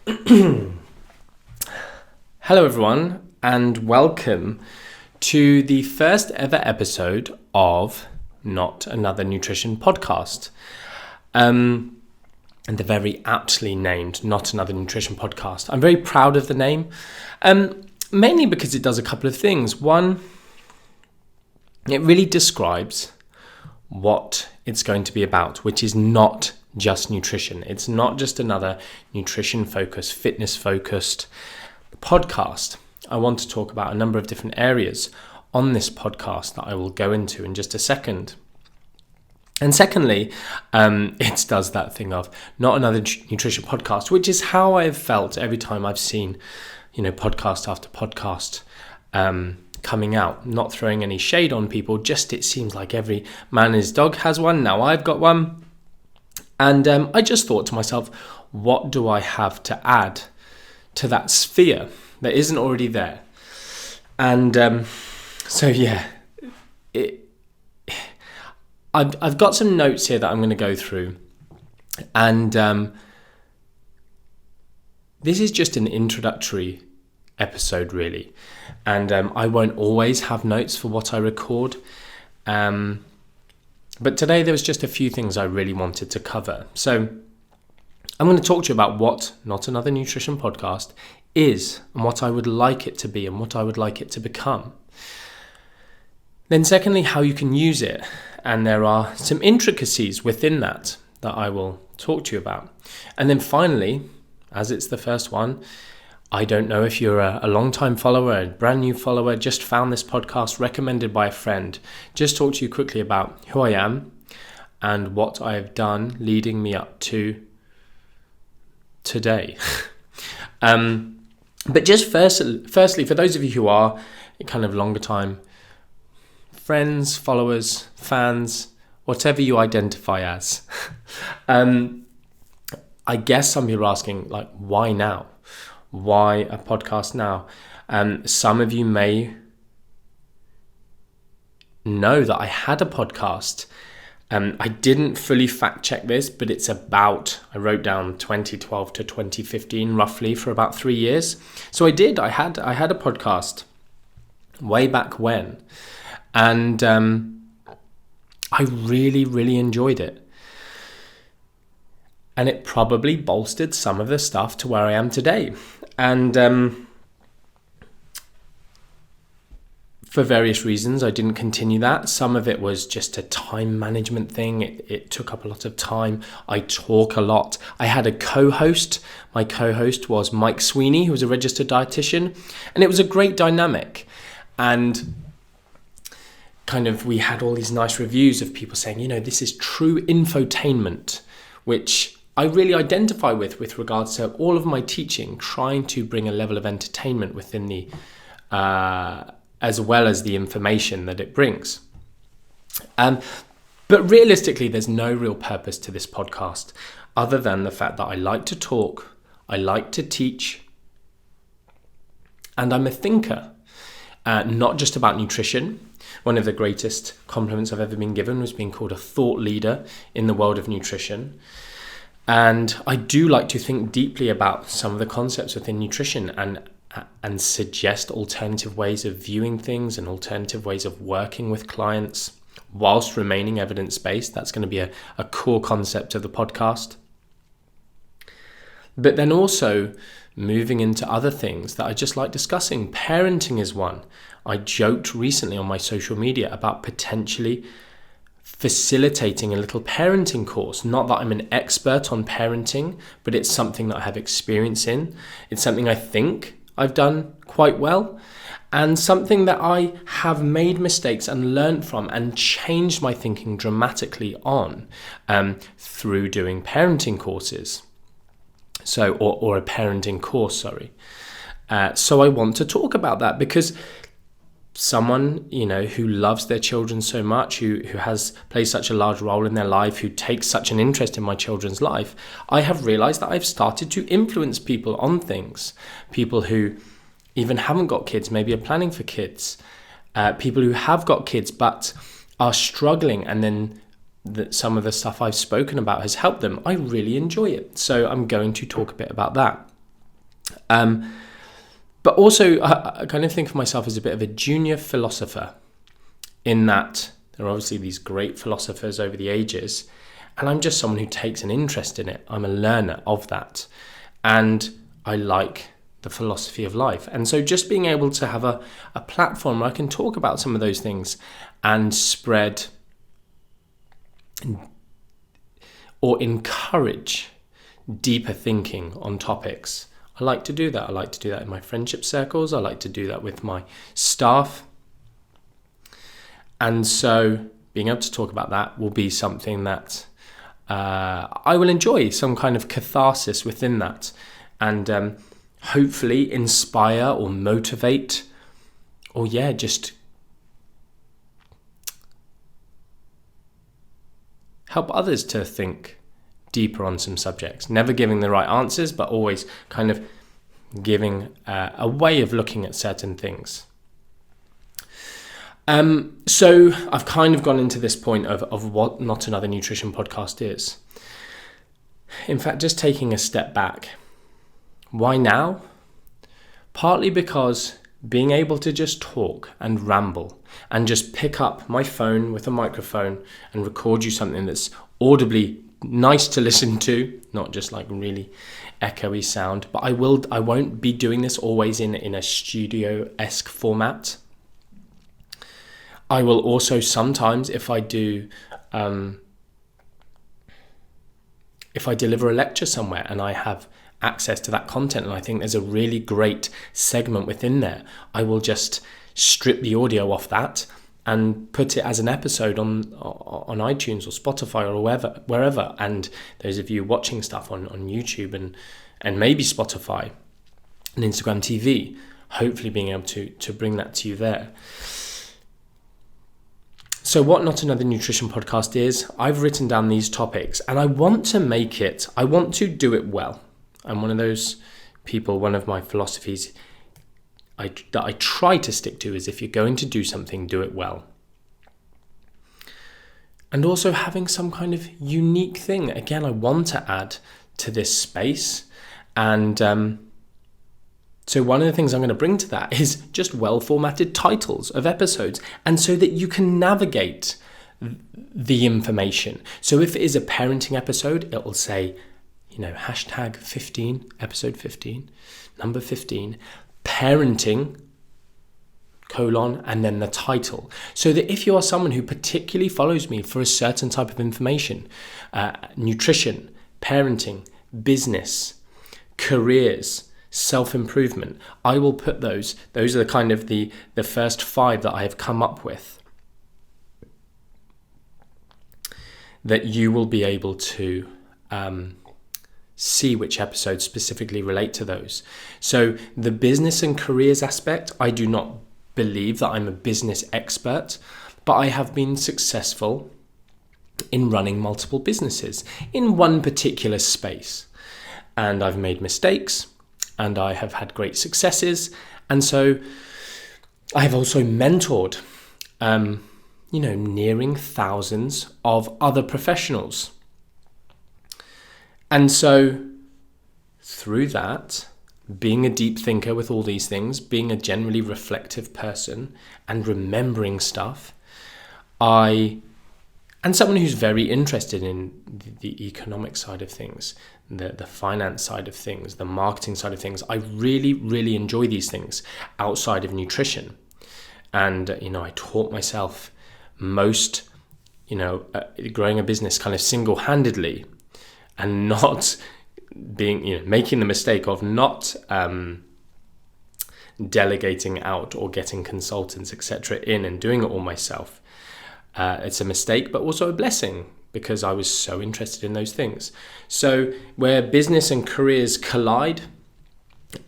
Hello everyone, and welcome to the first ever episode of Not Another Nutrition Podcast. And the very aptly named Not Another Nutrition Podcast. I'm very proud of the name, mainly because it does a couple of things. One, it really describes what it's going to be about, which is not just nutrition. It's not just another nutrition-focused, fitness-focused podcast. I want to talk about a number of different areas on this podcast that I will go into in just a second. And secondly, it does that thing of not another nutrition podcast, which is how I've felt every time I've seen, podcast after podcast coming out. Not throwing any shade on people, just it seems like every man and his dog has one. Now I've got one. And I just thought to myself, what do I have to add to that sphere that isn't already there? And I've got some notes here that I'm going to go through. And this is just an introductory episode, really. And I won't always have notes for what I record. But today there was just a few things I really wanted to cover. So I'm going to talk to you about what Not Another Nutrition Podcast is and what I would like it to be and what I would like it to become. Then secondly, how you can use it. And there are some intricacies within that I will talk to you about. And then finally, as it's the first one, I don't know if you're a long-time follower, a brand new follower, just found this podcast recommended by a friend. Just talk to you quickly about who I am and what I have done leading me up to today. But just firstly, for those of you who are kind of longer time friends, followers, fans, whatever you identify as, I guess some people are asking, why now? Why a podcast now? Some of you may know that I had a podcast. I didn't fully fact check this, but it's I wrote down 2012 to 2015 roughly, for about 3 years. So I had a podcast way back when, and I really, really enjoyed it. And it probably bolstered some of the stuff to where I am today. And for various reasons, I didn't continue that. Some of it was just a time management thing. It took up a lot of time. I talk a lot. I had a co-host. My co-host was Mike Sweeney, who was a registered dietitian. And it was a great dynamic. And we had all these nice reviews of people saying, this is true infotainment, which I really identify with regards to all of my teaching, trying to bring a level of entertainment within the, as well as the information that it brings. But realistically, there's no real purpose to this podcast other than the fact that I like to talk, I like to teach, and I'm a thinker, not just about nutrition. One of the greatest compliments I've ever been given was being called a thought leader in the world of nutrition. And I do like to think deeply about some of the concepts within nutrition and suggest alternative ways of viewing things and alternative ways of working with clients whilst remaining evidence-based. That's going to be a core concept of the podcast. But then also moving into other things that I just like discussing. Parenting is one. I joked recently on my social media about potentially facilitating a little parenting course. Not that I'm an expert on parenting, but it's something that I have experience in. It's something I think I've done quite well, and something that I have made mistakes and learned from and changed my thinking dramatically on through doing parenting courses. Or a parenting course, sorry. So I want to talk about that because someone, who loves their children so much, who has played such a large role in their life, who takes such an interest in my children's life, I have realized that I've started to influence people on things. People who even haven't got kids, maybe are planning for kids. People who have got kids but are struggling, and then some of the stuff I've spoken about has helped them. I really enjoy it. So I'm going to talk a bit about that. But also, I kind of think of myself as a bit of a junior philosopher, in that there are obviously these great philosophers over the ages, and I'm just someone who takes an interest in it. I'm a learner of that, and I like the philosophy of life. And so just being able to have a platform where I can talk about some of those things and spread or encourage deeper thinking on topics. I like to do that. I like to do that in my friendship circles. I like to do that with my staff. And so being able to talk about that will be something that I will enjoy, some kind of catharsis within that, and hopefully inspire or motivate, or just help others to think deeper on some subjects. Never giving the right answers, but always kind of giving a way of looking at certain things. So I've kind of gone into this point of what Not Another Nutrition Podcast is. In fact, just taking a step back. Why now? Partly because being able to just talk and ramble and just pick up my phone with a microphone and record you something that's audibly nice to listen to, not just like really echoey sound, but I won't be doing this always in a studio-esque format. I will also sometimes, if I deliver a lecture somewhere and I have access to that content and I think there's a really great segment within there, I will just strip the audio off that and put it as an episode on iTunes or Spotify or wherever. And those of you watching stuff on YouTube and maybe Spotify and Instagram TV, hopefully being able to bring that to you there. So what Not Another Nutrition Podcast is, I've written down these topics and I want to do it well. I'm one of those people, one of my philosophies that I try to stick to is, if you're going to do something, do it well. And also having some kind of unique thing, again, I want to add to this space. And so one of the things I'm going to bring to that is just well-formatted titles of episodes, and so that you can navigate the information. So if it is a parenting episode, it will say, hashtag 15, episode 15, number 15, parenting, and then the title. So that if you are someone who particularly follows me for a certain type of information, nutrition, parenting, business, careers, self-improvement, I will put those are the kind of the first 5 that I have come up with, that you will be able to see which episodes specifically relate to those. So the business and careers aspect, I do not believe that I'm a business expert, but I have been successful in running multiple businesses in one particular space. And I've made mistakes and I have had great successes. And so I have also mentored, nearing thousands of other professionals. And so through that, being a deep thinker with all these things, being a generally reflective person and remembering stuff, and someone who's very interested in the economic side of things, the finance side of things, the marketing side of things, I really, really enjoy these things outside of nutrition. And, I taught myself most, growing a business kind of single-handedly, and not being, making the mistake of not delegating out or getting consultants, etc. in and doing it all myself. It's a mistake, but also a blessing, because I was so interested in those things. So where business and careers collide,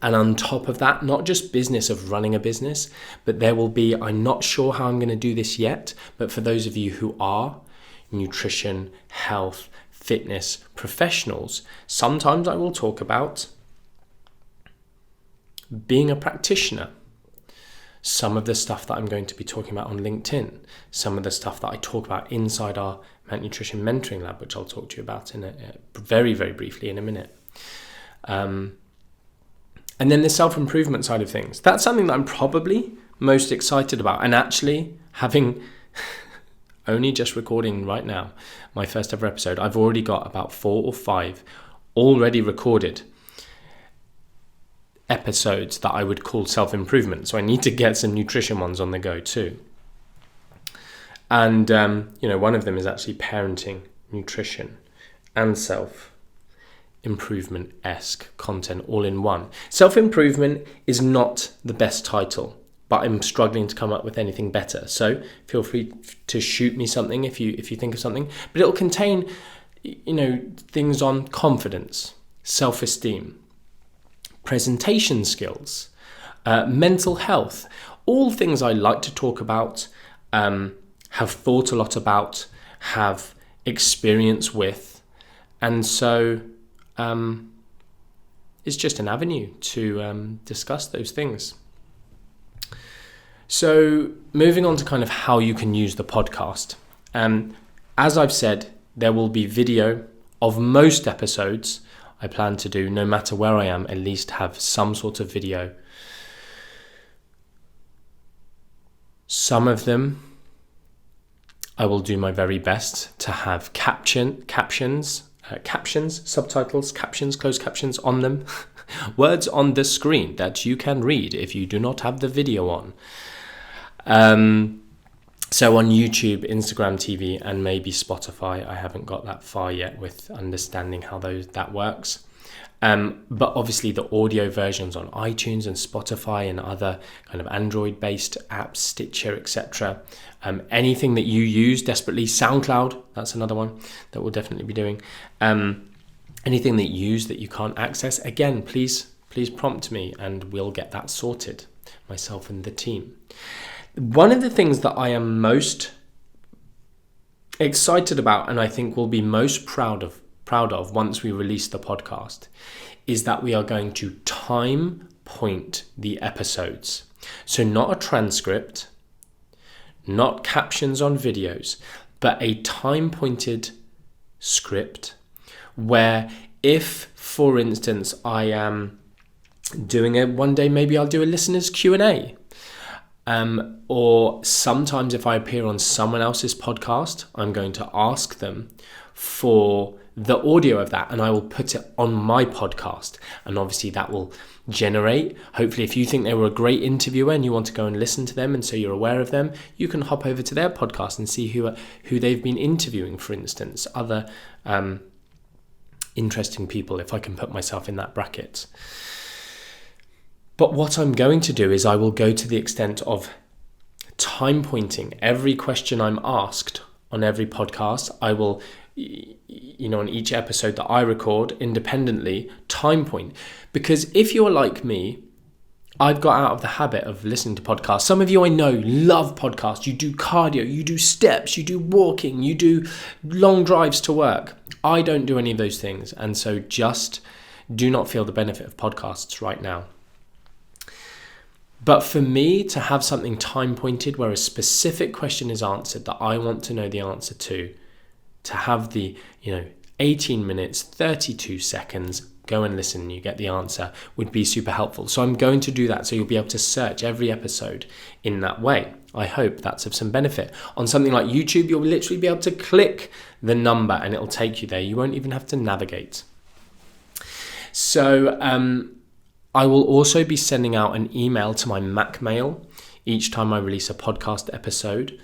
and on top of that, not just business of running a business, but there will be, I'm not sure how I'm going to do this yet, but for those of you who are nutrition, health, fitness professionals, sometimes I will talk about being a practitioner. Some of the stuff that I'm going to be talking about on LinkedIn, some of the stuff that I talk about inside our Mac-Nutrition Mentoring Lab, which I'll talk to you about in very, very briefly in a minute. And then the self-improvement side of things. That's something that I'm probably most excited about. And actually, having only just recording right now, my first ever episode, I've already got about 4 or 5 already recorded episodes that I would call self-improvement. So I need to get some nutrition ones on the go too. And, one of them is actually parenting, nutrition, and self-improvement-esque content all in one. Self-improvement is not the best title, but I'm struggling to come up with anything better. So feel free to shoot me something if you think of something. But it'll contain, things on confidence, self-esteem, presentation skills, mental health, all things I like to talk about, have thought a lot about, have experience with, and so it's just an avenue to discuss those things. So moving on to kind of how you can use the podcast. As I've said, there will be video of most episodes. I plan to do, no matter where I am, at least have some sort of video. Some of them I will do my very best to have captions, subtitles, captions, closed captions on them. Words on the screen that you can read if you do not have the video on. So on YouTube, Instagram TV, and maybe Spotify. I haven't got that far yet with understanding how that works. But obviously the audio versions on iTunes and Spotify and other kind of Android-based apps, Stitcher, etc. Anything that you use desperately, SoundCloud, that's another one that we'll definitely be doing. Anything that you use that you can't access, again, please prompt me and we'll get that sorted, myself and the team. One of the things that I am most excited about, and I think will be most proud of once we release the podcast, is that we are going to time point the episodes. So not a transcript, not captions on videos, but a time pointed script where if, for instance, I am doing one day, maybe I'll do a listener's Q&A. Or sometimes if I appear on someone else's podcast, I'm going to ask them for the audio of that and I will put it on my podcast. And obviously that will generate, hopefully if you think they were a great interviewer and you want to go and listen to them and so you're aware of them, you can hop over to their podcast and see who they've been interviewing, for instance, other interesting people, if I can put myself in that bracket. But what I'm going to do is I will go to the extent of time pointing every question I'm asked on every podcast. I will, on each episode that I record independently, time point. Because if you're like me, I've got out of the habit of listening to podcasts. Some of you I know love podcasts. You do cardio, you do steps, you do walking, you do long drives to work. I don't do any of those things. And so just do not feel the benefit of podcasts right now. But for me to have something time pointed where a specific question is answered that I want to know the answer to have the, 18 minutes, 32 seconds, go and listen, you get the answer, would be super helpful. So I'm going to do that. So you'll be able to search every episode in that way. I hope that's of some benefit. On something like YouTube, you'll literally be able to click the number and it'll take you there. You won't even have to navigate. So, I will also be sending out an email to my Mac mail each time I release a podcast episode.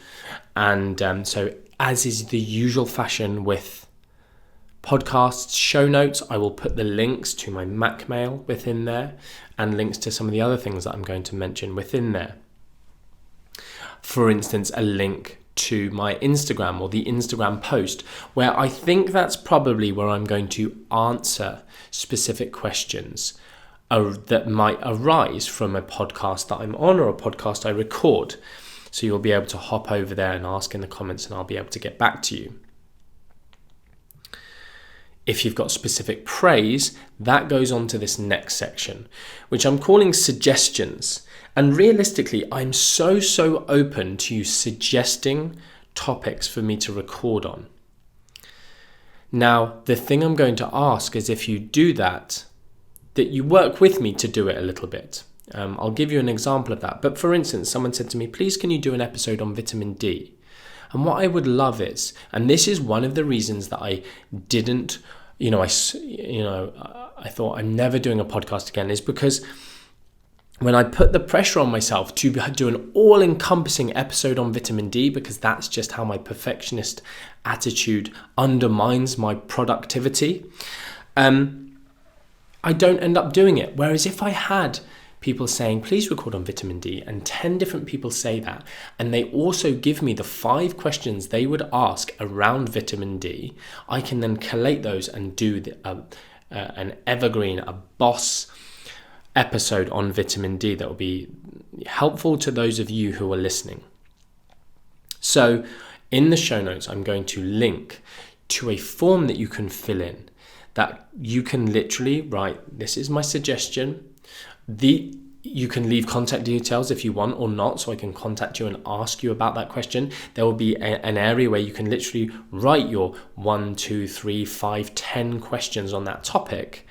And so as is the usual fashion with podcasts, show notes, I will put the links to my Mac mail within there and links to some of the other things that I'm going to mention within there. For instance, a link to my Instagram or the Instagram post, where I think that's probably where I'm going to answer specific questions that might arise from a podcast that I'm on or a podcast I record. So you'll be able to hop over there and ask in the comments and I'll be able to get back to you. If you've got specific praise, that goes on to this next section, which I'm calling suggestions. And realistically, I'm so open to you suggesting topics for me to record on. Now, the thing I'm going to ask is if you do that, that you work with me to do it a little bit. I'll give you an example of that. But for instance, someone said to me, please can you do an episode on vitamin D? And what I would love is, and this is one of the reasons that I didn't, I thought I'm never doing a podcast again, is because when I put the pressure on myself to do an all-encompassing episode on vitamin D, because that's just how my perfectionist attitude undermines my productivity, I don't end up doing it. Whereas if I had people saying, please record on vitamin D, and 10 different people say that, and they also give me the 5 questions they would ask around vitamin D, I can then collate those and do an evergreen, a boss episode on vitamin D that will be helpful to those of you who are listening. So in the show notes, I'm going to link to a form that you can fill in, that you can literally write, this is my suggestion. You can leave contact details if you want or not, so I can contact you and ask you about that question. There will be an area where you can literally write your 1, 2, 3, 5, 10 questions on that topic,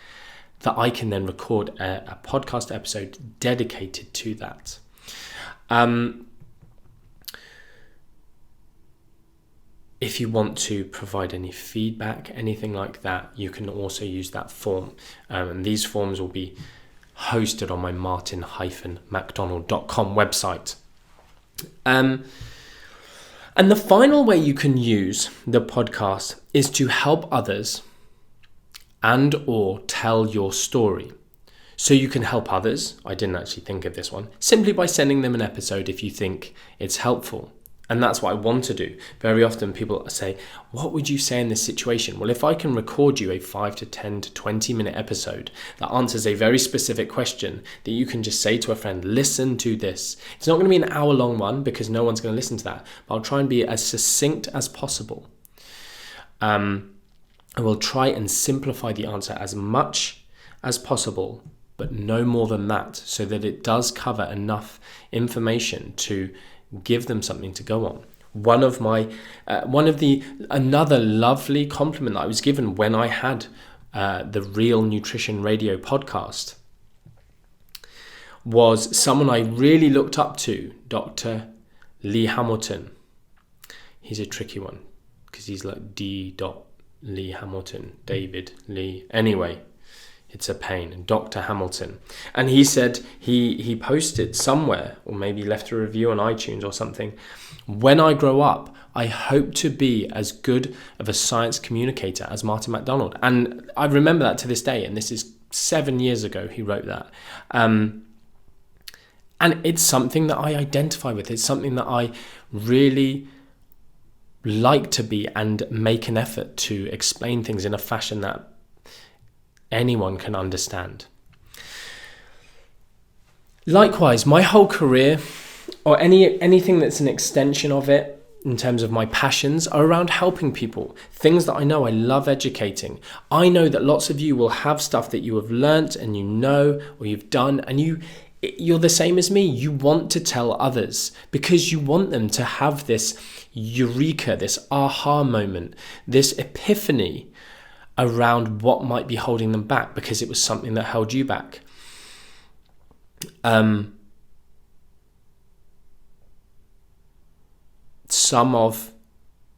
that I can then record a podcast episode dedicated to that. If you want to provide any feedback, anything like that, you can also use that form. And these forms will be hosted on my martin-macdonald.com website. And the final way you can use the podcast is to help others and or tell your story. So you can help others, I didn't actually think of this one, simply by sending them an episode if you think it's helpful. And that's what I want to do. Very often people say, what would you say in this situation? Well, if I can record you a 5 to 10 to 20 minute episode that answers a very specific question that you can just say to a friend, listen to this. It's not going to be an hour long one because no one's going to listen to that. But I'll try and be as succinct as possible. I will try and simplify the answer as much as possible, but no more than that, so that it does cover enough information to give them something to go on. Another lovely compliment that I was given when I had the Real Nutrition Radio podcast was someone I really looked up to, Dr. Lee Hamilton. He's a tricky one because he's like D. Lee Hamilton, David Lee. Anyway, it's a pain. Dr. Hamilton. And he said, he posted somewhere, or maybe left a review on iTunes or something, when I grow up, I hope to be as good of a science communicator as Martin MacDonald. And I remember that to this day, and this is 7 years ago he wrote that. And it's something that I identify with. It's something that I really like to be, and make an effort to explain things in a fashion that anyone can understand. Likewise, my whole career, or anything that's an extension of it in terms of my passions, are around helping people. Things that I know, I love educating. I know that lots of you will have stuff that you have learnt and you know, or you've done, and you're the same as me. You want to tell others because you want them to have this eureka, this aha moment, this epiphany around what might be holding them back because it was something that held you back. Some of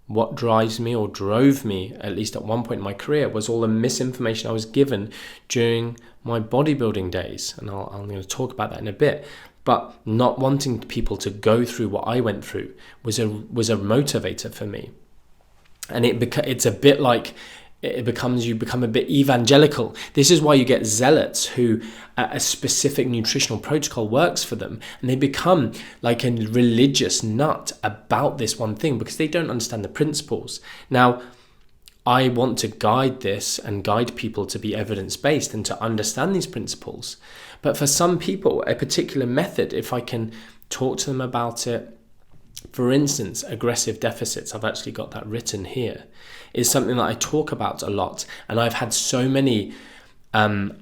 what drives me, or drove me, at least at one point in my career, was all the misinformation I was given during my bodybuilding days. And I'm going to talk about that in a bit. But not wanting people to go through what I went through was a motivator for me. And it's a bit like, you become a bit evangelical. This is why you get zealots who a specific nutritional protocol works for them, and they become like a religious nut about this one thing because they don't understand the principles. Now, I want to guide this and guide people to be evidence-based and to understand these principles. But for some people, a particular method, if I can talk to them about it, for instance, aggressive deficits, I've actually got that written here, is something that I talk about a lot. And I've had so many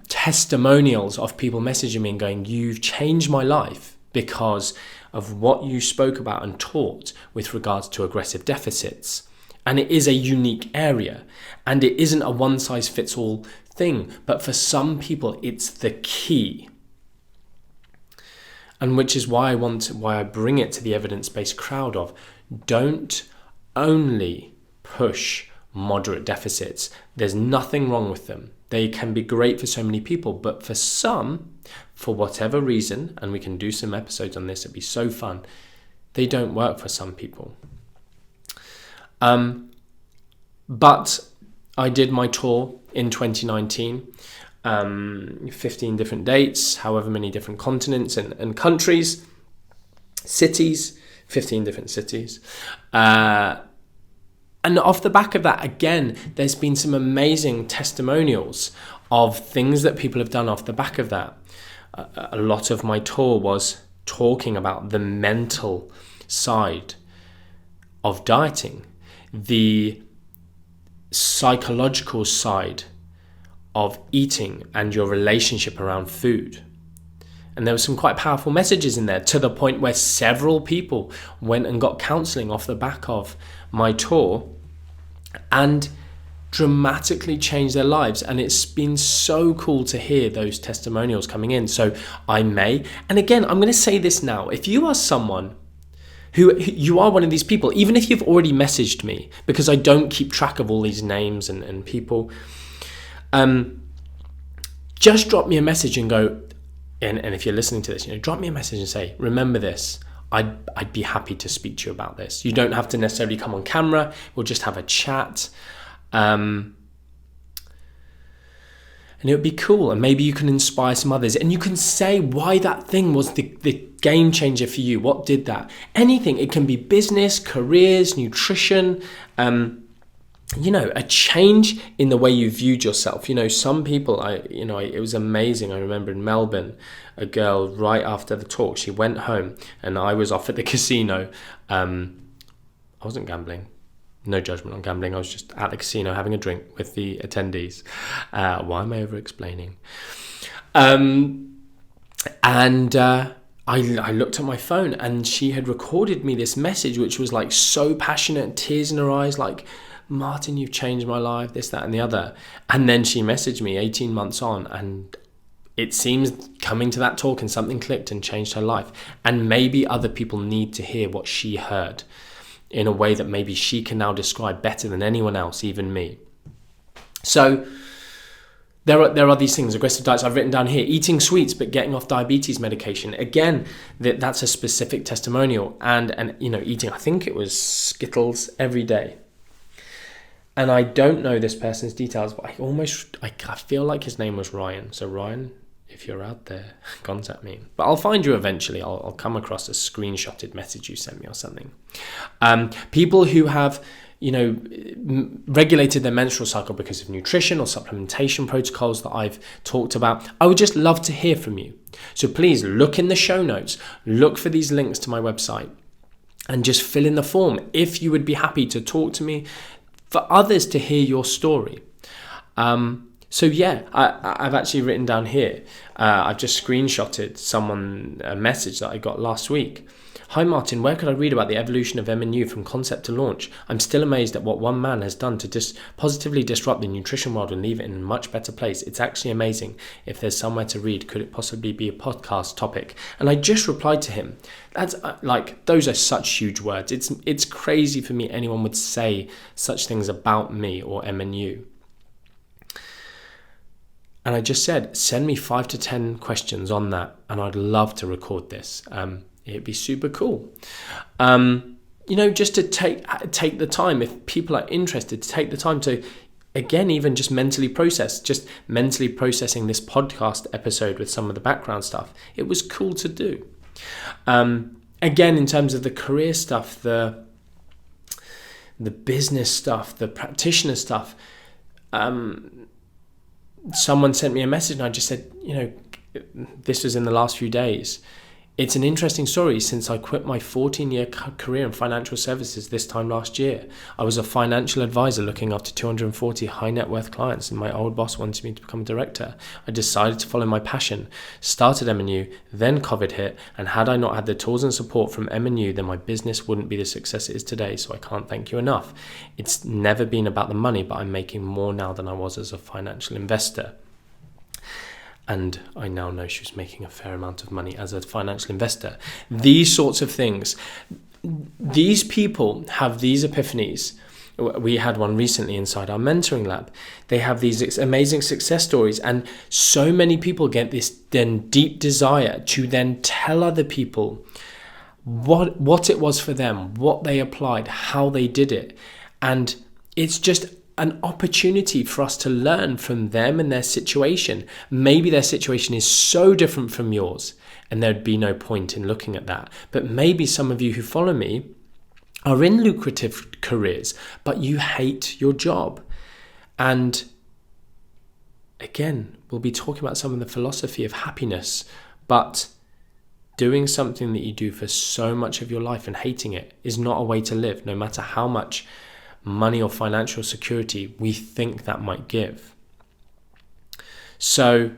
testimonials of people messaging me and going, you've changed my life because of what you spoke about and taught with regards to aggressive deficits. And it is a unique area, and it isn't a one-size-fits-all thing, but for some people it's the key. And which is why I bring it to the evidence-based crowd of, don't only push moderate deficits. There's nothing wrong with them. They can be great for so many people, but for some, for whatever reason, and we can do some episodes on this, it'd be so fun, they don't work for some people. But I did my tour in 2019, 15 different dates, however many different continents and countries, cities, 15 different cities. And off the back of that, again, there's been some amazing testimonials of things that people have done off the back of that. A lot of my tour was talking about the mental side of dieting, the psychological side of eating and your relationship around food. And there were some quite powerful messages in there, to the point where several people went and got counselling off the back of my tour and dramatically changed their lives. And it's been so cool to hear those testimonials coming in. So and again, I'm going to say this now, if you are someone you are one of these people, even if you've already messaged me, because I don't keep track of all these names and people, just drop me a message and go, and if you're listening to this, drop me a message and say, remember this, I'd be happy to speak to you about this. You don't have to necessarily come on camera, we'll just have a chat. And it would be cool, and maybe you can inspire some others, and you can say why that thing was the game changer for you. What did that? Anything. It can be business, careers, nutrition, a change in the way you viewed yourself. Some people, it was amazing. I remember in Melbourne, a girl right after the talk, she went home and I was off at the casino. I wasn't gambling. No judgment on gambling. I was just at the casino having a drink with the attendees. Why am I over-explaining? I looked at my phone and she had recorded me this message, which was like so passionate, tears in her eyes, like, Martin, you've changed my life, this, that, and the other. And then she messaged me 18 months on, and it seems coming to that talk and something clicked and changed her life. And maybe other people need to hear what she heard in a way that maybe she can now describe better than anyone else, even me. So there are these things, aggressive diets I've written down here, eating sweets but getting off diabetes medication. Again, that's a specific testimonial. And eating, I think it was Skittles every day. And I don't know this person's details, but I feel like his name was Ryan. So Ryan, if you're out there, contact me. But I'll find you eventually. I'll come across a screenshotted message you sent me or something. People who have, regulated their menstrual cycle because of nutrition or supplementation protocols that I've talked about, I would just love to hear from you. So please look in the show notes, look for these links to my website, and just fill in the form if you would be happy to talk to me, for others to hear your story. I've actually written down here, I've just screenshotted a message that I got last week. Hi Martin, where could I read about the evolution of M&U from concept to launch? I'm still amazed at what one man has done to positively disrupt the nutrition world and leave it in a much better place. It's actually amazing. If there's somewhere to read, could it possibly be a podcast topic? And I just replied to him. That's those are such huge words. It's crazy for me anyone would say such things about me or M&U. And I just said, send me 5 to 10 questions on that, and I'd love to record this. It'd be super cool. Just to take the time, if people are interested, to take the time to, again, even just mentally processing this podcast episode with some of the background stuff. It was cool to do. Again, in terms of the career stuff, the business stuff, the practitioner stuff, someone sent me a message and I just said, this was in the last few days. it's an interesting story since I quit my 14-year career in financial services this time last year. I was a financial advisor looking after 240 high net worth clients, and my old boss wanted me to become a director. I decided to follow my passion, started M&U, then COVID hit, and had I not had the tools and support from M&U, then my business wouldn't be the success it is today, so I can't thank you enough. It's never been about the money, but I'm making more now than I was as a financial investor. And I now know she was making a fair amount of money as a financial investor. These sorts of things, these people have these epiphanies. We had one recently inside our mentoring lab. They have these amazing success stories, and so many people get this then deep desire to then tell other people what it was for them, what they applied, how they did it. And it's just an opportunity for us to learn from them and their situation. Maybe their situation is so different from yours and there'd be no point in looking at that. But maybe some of you who follow me are in lucrative careers, but you hate your job. And again, we'll be talking about some of the philosophy of happiness, but doing something that you do for so much of your life and hating it is not a way to live, no matter how much money or financial security we think that might give. So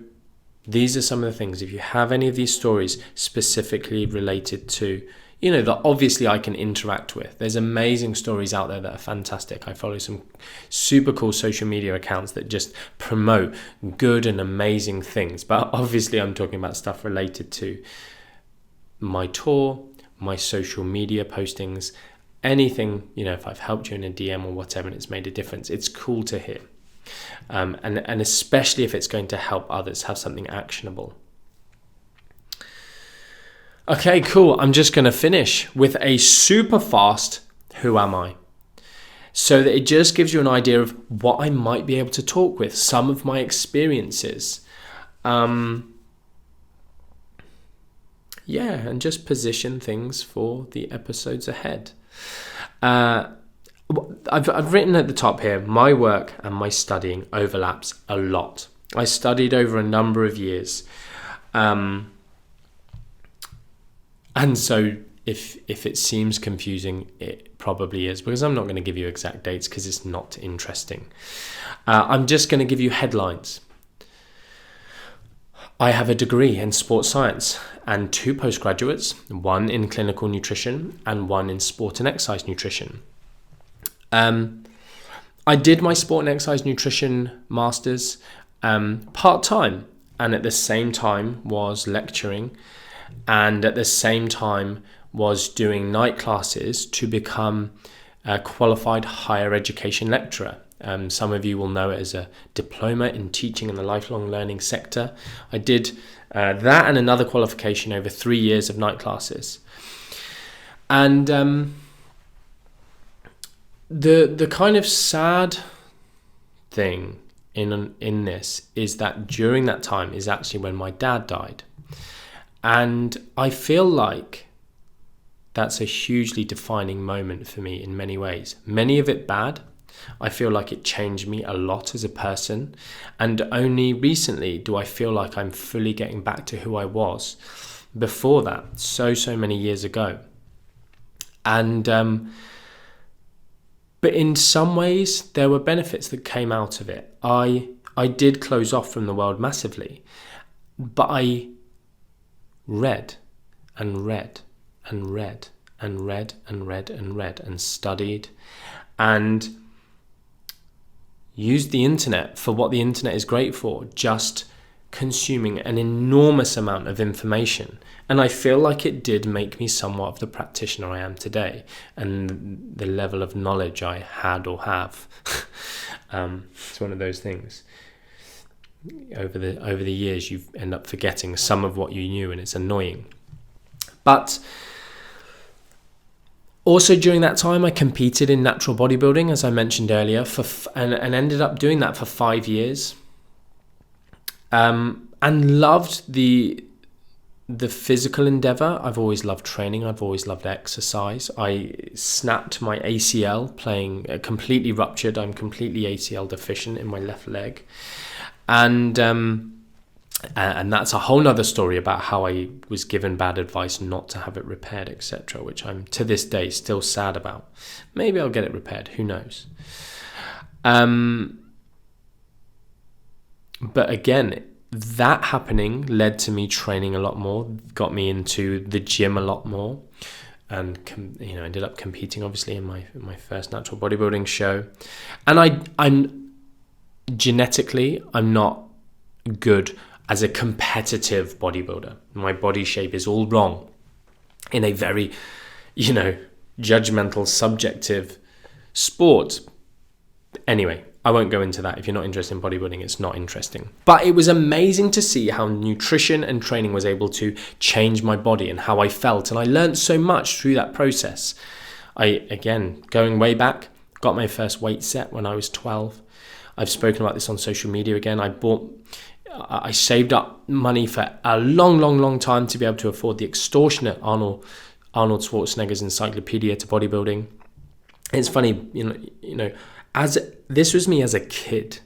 these are some of the things. If you have any of these stories specifically related to, that obviously I can interact with, there's amazing stories out there that are fantastic. I follow some super cool social media accounts that just promote good and amazing things, but obviously I'm talking about stuff related to my tour, my social media postings, anything, if I've helped you in a DM or whatever and it's made a difference, it's cool to hear. And especially if it's going to help others have something actionable. Okay, cool. I'm just going to finish with a super fast who am I? So that it just gives you an idea of what I might be able to talk with, some of my experiences. And just position things for the episodes ahead. I've written at the top here, my work and my studying overlaps a lot. I studied over a number of years. And so if it seems confusing, it probably is, because I'm not going to give you exact dates because it's not interesting. I'm just going to give you headlines. I have a degree in sports science and 2 postgraduates, one in clinical nutrition and one in sport and exercise nutrition. I did my sport and exercise nutrition masters part-time, and at the same time was lecturing, and at the same time was doing night classes to become a qualified higher education lecturer. Some of you will know it as a diploma in teaching in the lifelong learning sector. I did that and another qualification over 3 years of night classes. And the kind of sad thing in this is that during that time is actually when my dad died. And I feel like that's a hugely defining moment for me in many ways. Many of it bad. I feel like it changed me a lot as a person, and only recently do I feel like I'm fully getting back to who I was before that, so many years ago. And but in some ways there were benefits that came out of it. I did close off from the world massively, but I read and read and read and read and read and read and studied and used the internet for what the internet is great for, just consuming an enormous amount of information. And I feel like it did make me somewhat of the practitioner I am today, and the level of knowledge I had or have. It's one of those things. Over the years, you end up forgetting some of what you knew, and it's annoying. But also during that time, I competed in natural bodybuilding, as I mentioned earlier, and ended up doing that for 5 years. And loved the physical endeavor. I've always loved training. I've always loved exercise. I snapped my ACL playing, completely ruptured. I'm completely ACL deficient in my left leg. And And that's a whole nother story about how I was given bad advice not to have it repaired, etc., which I'm to this day still sad about. Maybe I'll get it repaired, who knows. But again, that happening led to me training a lot more, got me into the gym a lot more, and ended up competing obviously in my first natural bodybuilding show. And I'm genetically, I'm not good as a competitive bodybuilder. My body shape is all wrong in a very, judgmental, subjective sport. Anyway, I won't go into that. If you're not interested in bodybuilding, it's not interesting. But it was amazing to see how nutrition and training was able to change my body and how I felt. And I learned so much through that process. Again, going way back, got my first weight set when I was 12. I've spoken about this on social media again. I saved up money for a long time to be able to afford the extortionate Arnold Schwarzenegger's Encyclopaedia to bodybuilding. It's funny, as this was me as a kid.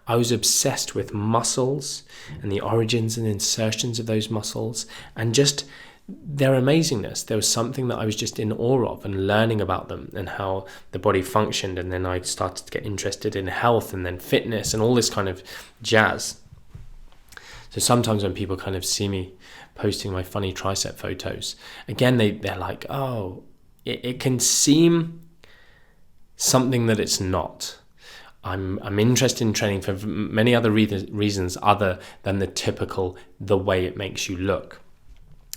I was obsessed with muscles and the origins and insertions of those muscles and just their amazingness. There was something that I was just in awe of and learning about them and how the body functioned. And then I started to get interested in health and then fitness and all this kind of jazz. So sometimes when people kind of see me posting my funny tricep photos, again, they're like, oh, it can seem something that it's not. I'm interested in training for many other reasons other than the way it makes you look.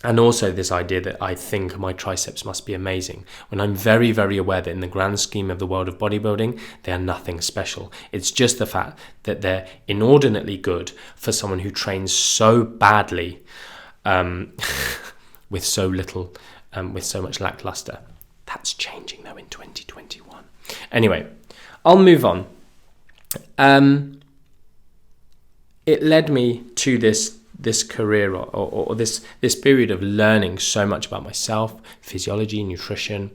And also this idea that I think my triceps must be amazing, when I'm very, very aware that in the grand scheme of the world of bodybuilding, they are nothing special. It's just the fact that they're inordinately good for someone who trains so badly with so little, with so much lackluster. That's changing though in 2021. Anyway, I'll move on. It led me to this career or this period of learning so much about myself, physiology, nutrition,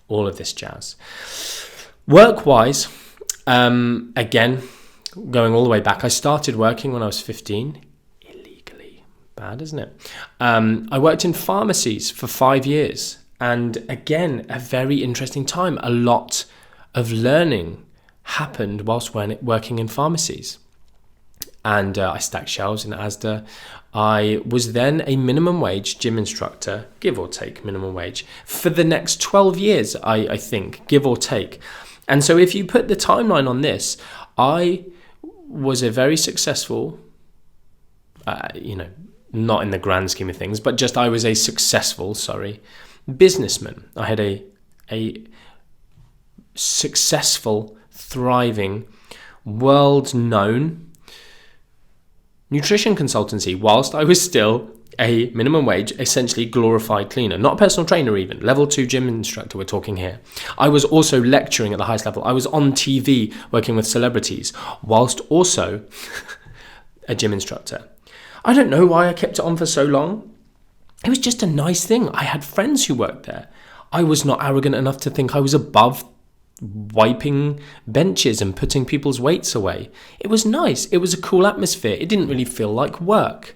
all of this jazz. Work-wise, again, going all the way back, I started working when I was 15. Illegally. Bad, isn't it? I worked in pharmacies for 5 years. And again, a very interesting time. A lot of learning happened whilst working in pharmacies. And I stacked shelves in Asda. I was then a minimum wage gym instructor, give or take minimum wage, for the next 12 years, I think, give or take. And so if you put the timeline on this, I was a very successful, not in the grand scheme of things, but just I was a successful, businessman. I had a successful, thriving, world-known nutrition consultancy whilst I was still a minimum wage, essentially glorified cleaner, not a personal trainer even, level 2 gym instructor we're talking here. I was also lecturing at the highest level. I was on TV working with celebrities whilst also a gym instructor. I don't know why I kept it on for so long. It was just a nice thing. I had friends who worked there. I was not arrogant enough to think I was above wiping benches and putting people's weights away. It was nice. It was a cool atmosphere. It didn't really feel like work.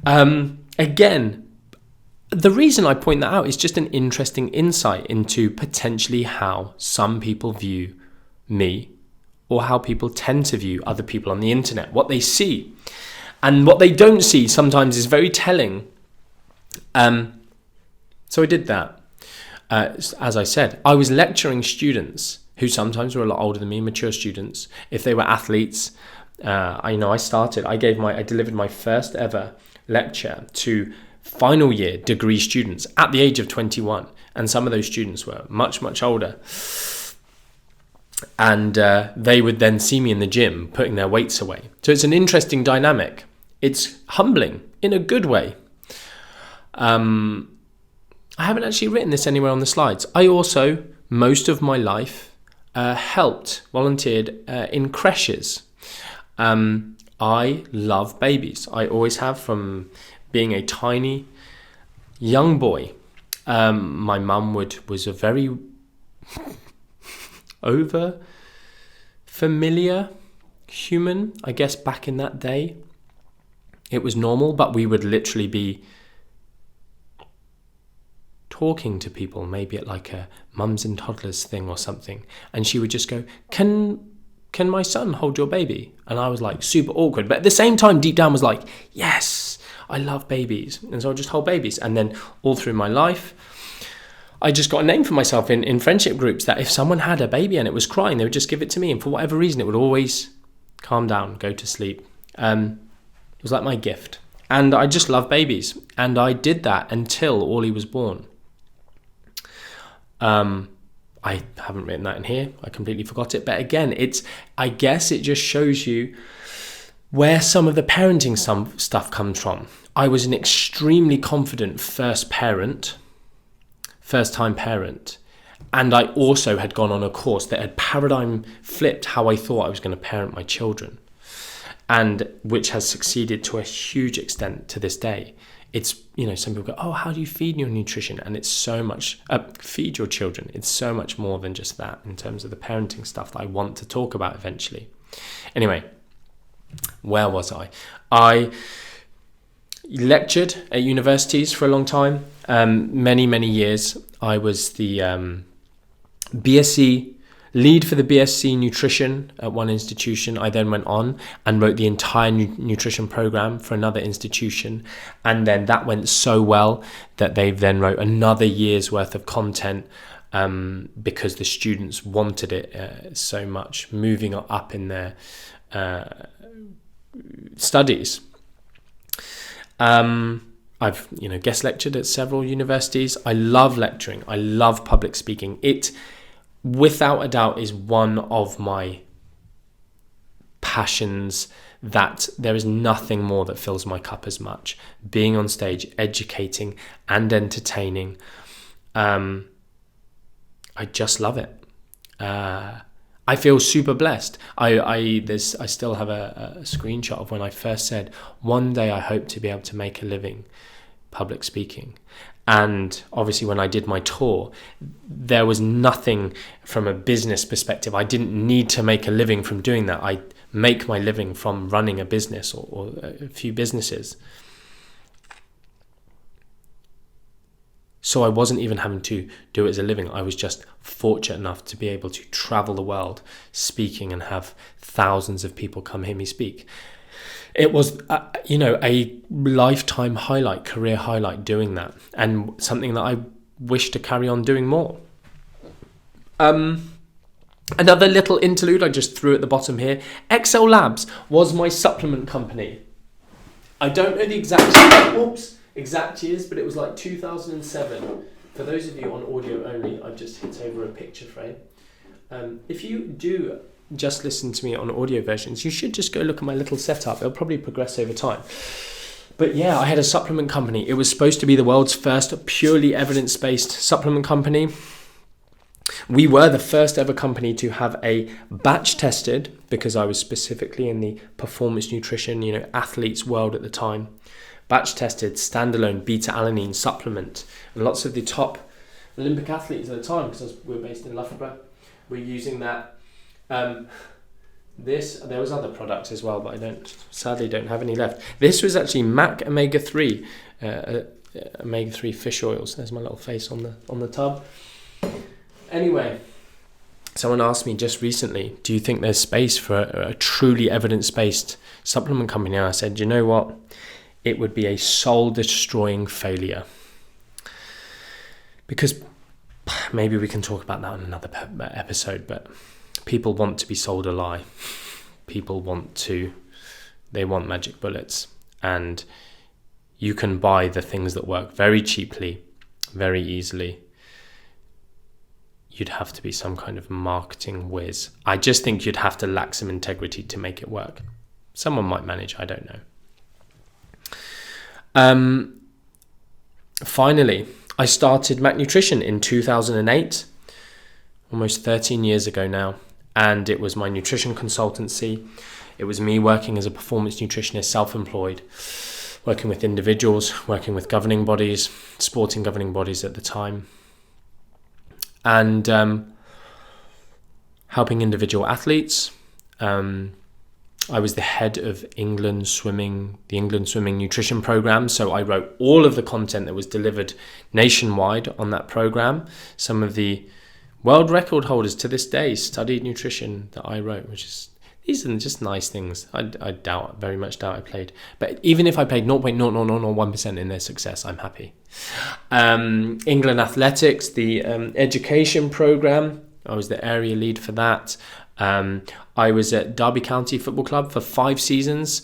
Again, the reason I point that out is just an interesting insight into potentially how some people view me or how people tend to view other people on the internet, what they see. And what they don't see sometimes is very telling. So I did that. As I said, I was lecturing students who sometimes were a lot older than me, mature students. If they were athletes, I delivered my first ever lecture to final year degree students at the age of 21. And some of those students were much, much older. And they would then see me in the gym putting their weights away. So it's an interesting dynamic. It's humbling in a good way. I haven't actually written this anywhere on the slides. I also, most of my life, volunteered in creches. I love babies. I always have from being a tiny young boy. My mum was a very over familiar human, I guess, back in that day. it was normal, but we would literally be talking to people, maybe at like a mums and toddlers thing or something, and she would just go, can my son hold your baby? And I was like super awkward, but at the same time deep down was like, yes, I love babies, and so I'll just hold babies. And then all through my life I just got a name for myself in friendship groups, that if someone had a baby and it was crying, they would just give it to me, and for whatever reason it would always calm down, go to sleep. It was like my gift, and I just love babies, and I did that until Ollie was born. I haven't written that in here, I completely forgot it, but again, I guess it just shows you where some of the parenting stuff comes from. I was an extremely confident first-time parent, and I also had gone on a course that had paradigm flipped how I thought I was going to parent my children, and which has succeeded to a huge extent to this day. It's, some people go, oh, how do you feed your nutrition? And it's so much, feed your children. It's so much more than just that in terms of the parenting stuff that I want to talk about eventually. Anyway, where was I? I lectured at universities for a long time, many years. I was the BSc lead for the BSc Nutrition at one institution. I then went on and wrote the entire nutrition program for another institution, and then that went so well that they then wrote another year's worth of content because the students wanted it so much, moving up in their studies. I've guest lectured at several universities. I love lecturing. I love public speaking. It, without a doubt, is one of my passions, that there is nothing more that fills my cup as much. Being on stage, educating and entertaining. I just love it. I feel super blessed. I still have a screenshot of when I first said, one day I hope to be able to make a living public speaking. And obviously when I did my tour, there was nothing from a business perspective. I didn't need to make a living from doing that. I make my living from running a business or a few businesses. So I wasn't even having to do it as a living. I was just fortunate enough to be able to travel the world speaking and have thousands of people come hear me speak. It was, a lifetime highlight, career highlight doing that, and something that I wish to carry on doing more. Another little interlude I just threw at the bottom here. Excel Labs was my supplement company. I don't know the exact years, but it was like 2007. For those of you on audio only, I've just hit over a picture frame. If you do just listen to me on audio versions, you should just go look at my little setup. It'll probably progress over time. But yeah, I had a supplement company. It was supposed to be the world's first purely evidence-based supplement company. We were the first ever company to have a batch tested, because I was specifically in the performance nutrition, athletes world at the time. Batch tested standalone beta-alanine supplement. And lots of the top Olympic athletes at the time, because we were based in Loughborough, were using that. There was other products as well, but I sadly don't have any left. This was actually Mac Omega-3, Omega-3 fish oils. There's my little face on the tub. Anyway, someone asked me just recently, do you think there's space for a truly evidence-based supplement company? And I said, you know what? It would be a soul-destroying failure. Because maybe we can talk about that in another episode, but people want to be sold a lie. People want magic bullets, and you can buy the things that work very cheaply, very easily. You'd have to be some kind of marketing whiz. I just think you'd have to lack some integrity to make it work. Someone might manage, I don't know. Finally, I started Mac-Nutrition in 2008, almost 13 years ago now. And it was my nutrition consultancy. It was me working as a performance nutritionist, self-employed, working with individuals, working with governing bodies, sporting governing bodies at the time, and helping individual athletes, I was the head of the England Swimming Nutrition Program. So I wrote all of the content that was delivered nationwide on that program. Some of the world record holders to this day studied nutrition that I wrote, these are just nice things. I very much doubt I played. But even if I played 0.0001% in their success, I'm happy. England Athletics, the education program, I was the area lead for that. I was at Derby County Football Club for 5 seasons.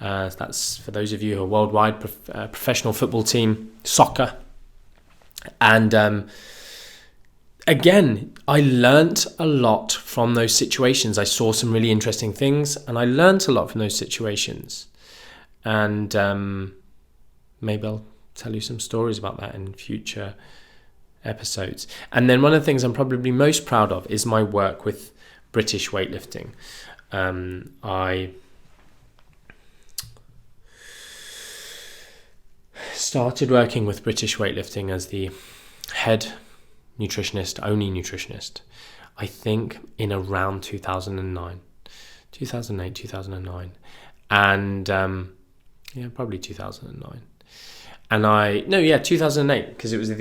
That's for those of you who are worldwide, professional football team, soccer. And again, I learnt a lot from those situations. I saw some really interesting things, and I learnt a lot from those situations. And maybe I'll tell you some stories about that in future episodes. And then one of the things I'm probably most proud of is my work with British Weightlifting. I started working with British Weightlifting as the head nutritionist, only nutritionist, I think in around 2008, 2009. And probably 2009. And 2008, because it was I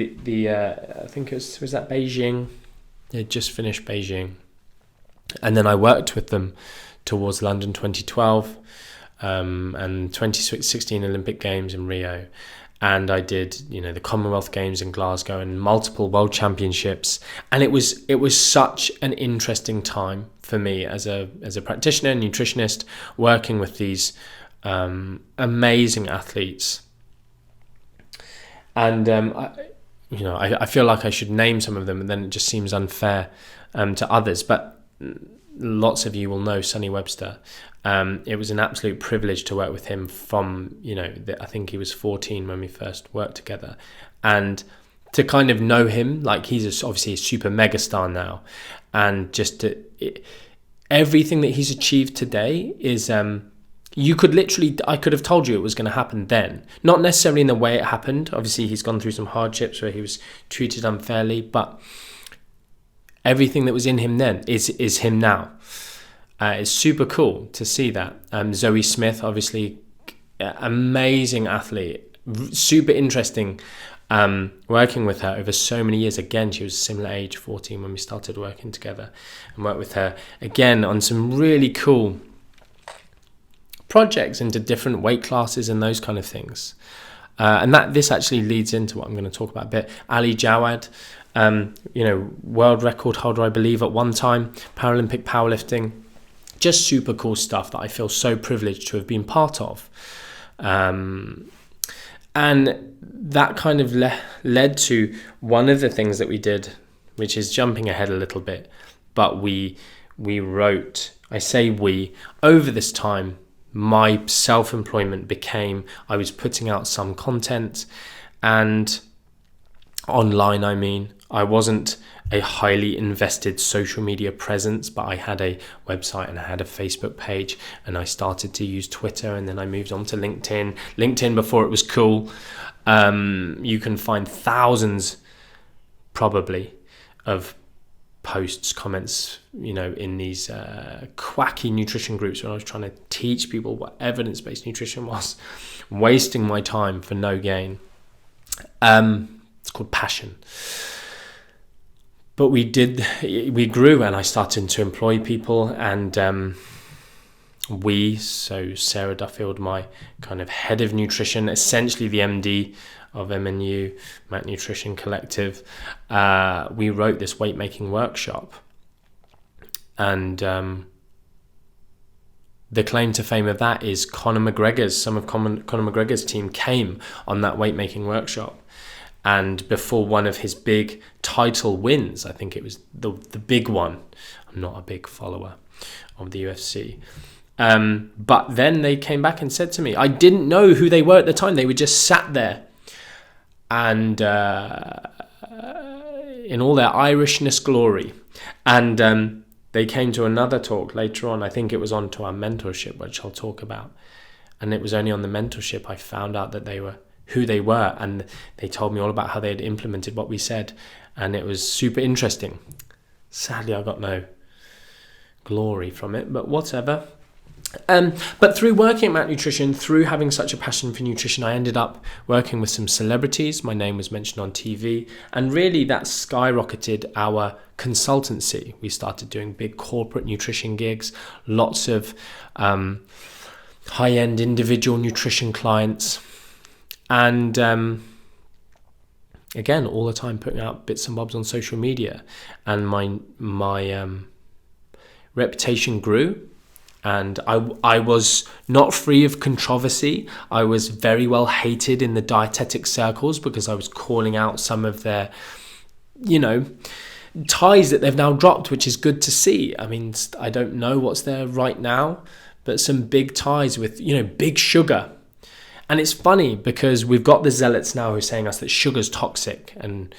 think it was that Beijing. They had just finished Beijing. And then I worked with them towards London 2012 and 2016 Olympic Games in Rio. And I did, the Commonwealth Games in Glasgow and multiple World Championships. And it was such an interesting time for me as a practitioner, nutritionist, working with these amazing athletes. And I feel like I should name some of them, and then it just seems unfair to others. But lots of you will know Sonny Webster. It was an absolute privilege to work with him from, I think he was 14 when we first worked together. And to kind of know him, like he's obviously a super megastar now. And just everything that he's achieved today is, I could have told you it was going to happen then. Not necessarily in the way it happened. Obviously, he's gone through some hardships where he was treated unfairly, but everything that was in him then is him now. It's super cool to see that. Zoe Smith, obviously, amazing athlete, super interesting working with her over so many years. Again, she was a similar age, 14, when we started working together, and worked with her again on some really cool projects into different weight classes and those kind of things. And this actually leads into what I'm going to talk about a bit. Ali Jawad, world record holder, I believe, at one time, Paralympic powerlifting. Just super cool stuff that I feel so privileged to have been part of. And that kind of led to one of the things that we did, which is jumping ahead a little bit, but we wrote, over this time, my self-employment became, I was putting out some content, and online, I wasn't a highly invested social media presence, but I had a website and I had a Facebook page, and I started to use Twitter, and then I moved on to LinkedIn before it was cool. You can find thousands probably of posts, comments, in these quacky nutrition groups when I was trying to teach people what evidence-based nutrition was, wasting my time for no gain. It's called passion. But we grew, and I started to employ people, and so Sarah Duffield, my kind of head of nutrition, essentially the MD of MNU, Mac-Nutrition Collective, we wrote this weight making workshop. And the claim to fame of that is some of Conor McGregor's team came on that weight making workshop. And before one of his big title wins, I think it was the big one. I'm not a big follower of the UFC. But then they came back and said to me, I didn't know who they were at the time. They were just sat there. And in all their Irishness glory. And they came to another talk later on. I think it was on to our mentorship, which I'll talk about. And it was only on the mentorship I found out that they were who they were, and they told me all about how they had implemented what we said, and it was super interesting. Sadly, I got no glory from it, but whatever. But through working at Mac-Nutrition, through having such a passion for nutrition, I ended up working with some celebrities. My name was mentioned on TV, and really that skyrocketed our consultancy. We started doing big corporate nutrition gigs, lots of high-end individual nutrition clients, and again, all the time putting out bits and bobs on social media, and my reputation grew. And I was not free of controversy. I was very well hated in the dietetics circles because I was calling out some of their, ties that they've now dropped, which is good to see. I mean, I don't know what's there right now, but some big ties with, big sugar. And it's funny because we've got the zealots now who are saying us that sugar's toxic, and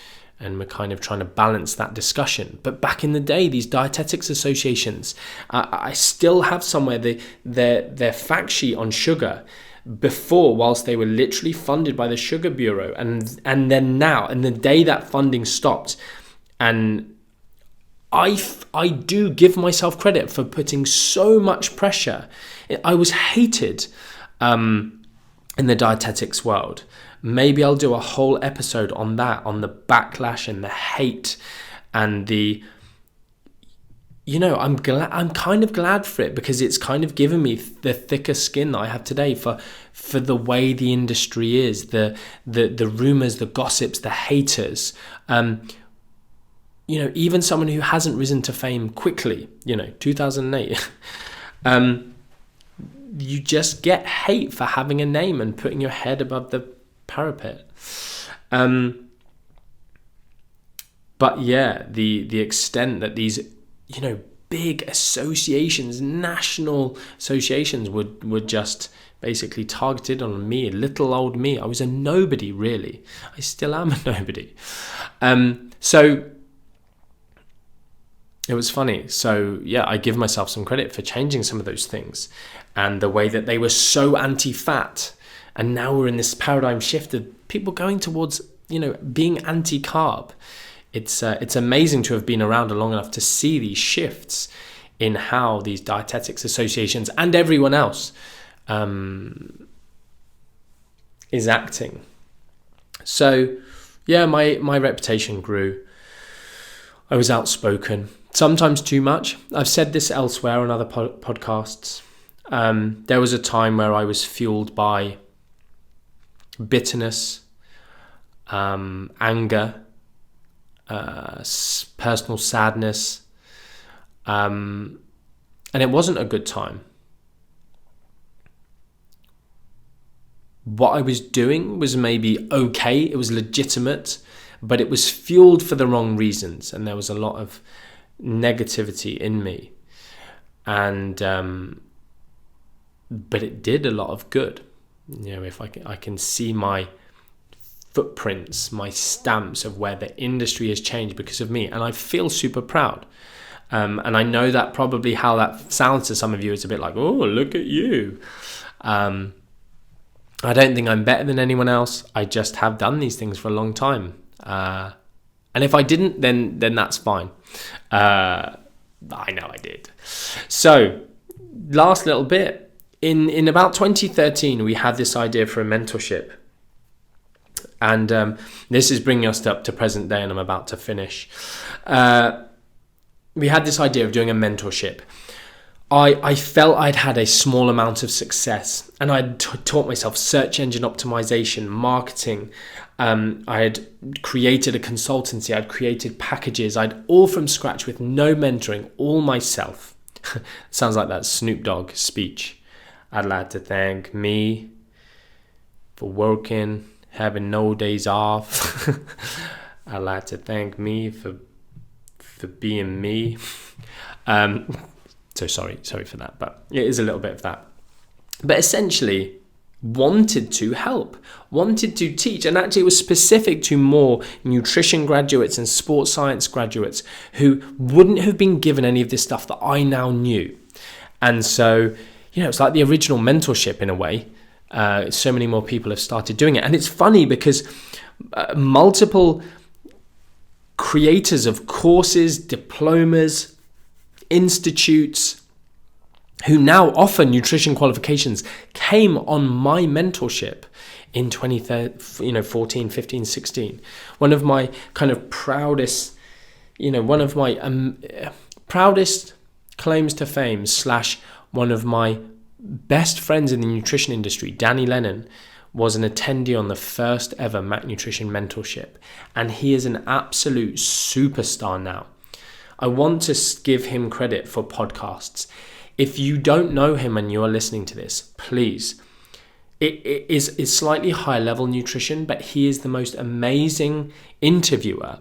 we're kind of trying to balance that discussion. But back in the day, these dietetics associations, I still have somewhere their fact sheet on sugar before, whilst they were literally funded by the Sugar Bureau, and then now, and the day that funding stopped. And I do give myself credit for putting so much pressure. I was hated in the dietetics world. Maybe I'll do a whole episode on that, on the backlash and the hate and the, I'm kind of glad for it, because it's kind of given me the thicker skin that I have today for the way the industry is, the rumors, the gossips, the haters. Even someone who hasn't risen to fame quickly, 2008, you just get hate for having a name and putting your head above the parapet. But yeah, the extent that these big associations, national associations would just basically targeted on me, little old me. I was a nobody, really. I still am a nobody. So it was funny. So yeah, I give myself some credit for changing some of those things, and the way that they were so anti-fat. And now we're in this paradigm shift of people going towards, being anti-carb. It's amazing to have been around long enough to see these shifts in how these dietetics associations and everyone else is acting. So yeah, my reputation grew. I was outspoken, sometimes too much. I've said this elsewhere on other podcasts. There was a time where I was fueled by bitterness, anger, personal sadness, and it wasn't a good time. What I was doing was maybe okay, it was legitimate, but it was fueled for the wrong reasons, and there was a lot of negativity in me, and but it did a lot of good. If I can see my footprints, my stamps of where the industry has changed because of me, and I feel super proud. And I know that probably how that sounds to some of you is a bit like, oh, look at you. I don't think I'm better than anyone else. I just have done these things for a long time. And if I didn't, then that's fine. I know I did. So, last little bit. In about 2013, we had this idea for a mentorship. And this is bringing us up to present day, and I'm about to finish. We had this idea of doing a mentorship. I felt I'd had a small amount of success, and I'd taught myself search engine optimization, marketing. I had created a consultancy. I'd created packages. I'd all from scratch with no mentoring, all myself. Sounds like that Snoop Dogg speech. I'd like to thank me for working, having no days off. I'd like to thank me for being me. So sorry for that, but it is a little bit of that. But essentially, wanted to help, wanted to teach, and actually it was specific to more nutrition graduates and sports science graduates who wouldn't have been given any of this stuff that I now knew. And so, it's like the original mentorship in a way. So many more people have started doing it. And it's funny because multiple creators of courses, diplomas, institutes who now offer nutrition qualifications, came on my mentorship in 2014, 15, 16. One of my kind of proudest, one of my proudest claims to fame / one of my best friends in the nutrition industry, Danny Lennon, was an attendee on the first ever Mac-Nutrition Mentorship. And he is an absolute superstar now. I want to give him credit for podcasts. If you don't know him and you are listening to this, please. It is slightly higher level nutrition, but he is the most amazing interviewer.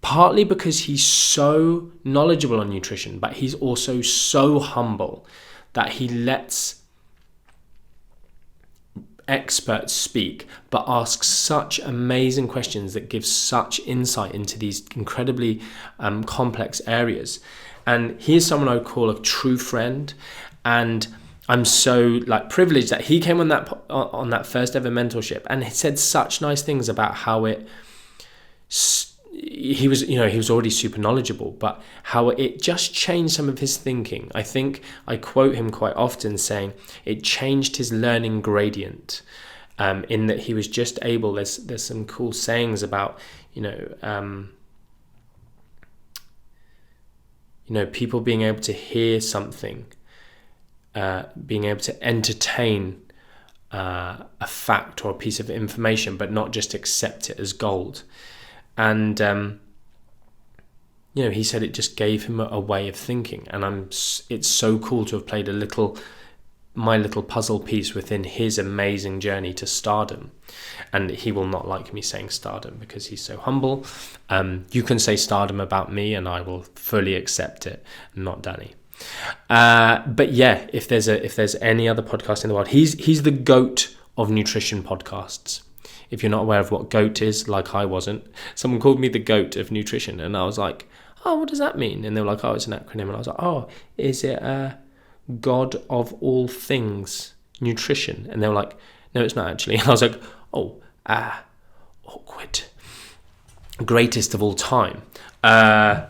Partly because he's so knowledgeable on nutrition, but he's also so humble that he lets experts speak, but asks such amazing questions that give such insight into these incredibly complex areas. And he is someone I would call a true friend, and I'm so privileged that he came on that first ever mentorship, and he said such nice things about how he was already super knowledgeable, but how it just changed some of his thinking. I think I quote him quite often saying it changed his learning gradient, in that he was just able. There's some cool sayings about people being able to hear something, being able to entertain a fact or a piece of information, but not just accept it as gold. And he said it just gave him a way of thinking, and it's so cool to have played my little puzzle piece within his amazing journey to stardom. And he will not like me saying stardom because he's so humble. You can say stardom about me and I will fully accept it, not Danny. But yeah, if there's any other podcast in the world, he's the GOAT of nutrition podcasts. If you're not aware of what GOAT is, like I wasn't, someone called me the GOAT of nutrition, and I was like, oh, what does that mean? And they were like, oh, it's an acronym. And I was like, oh, is it God of all things nutrition? And they were like, no, it's not actually. And I was like, oh, awkward. Greatest of all time. I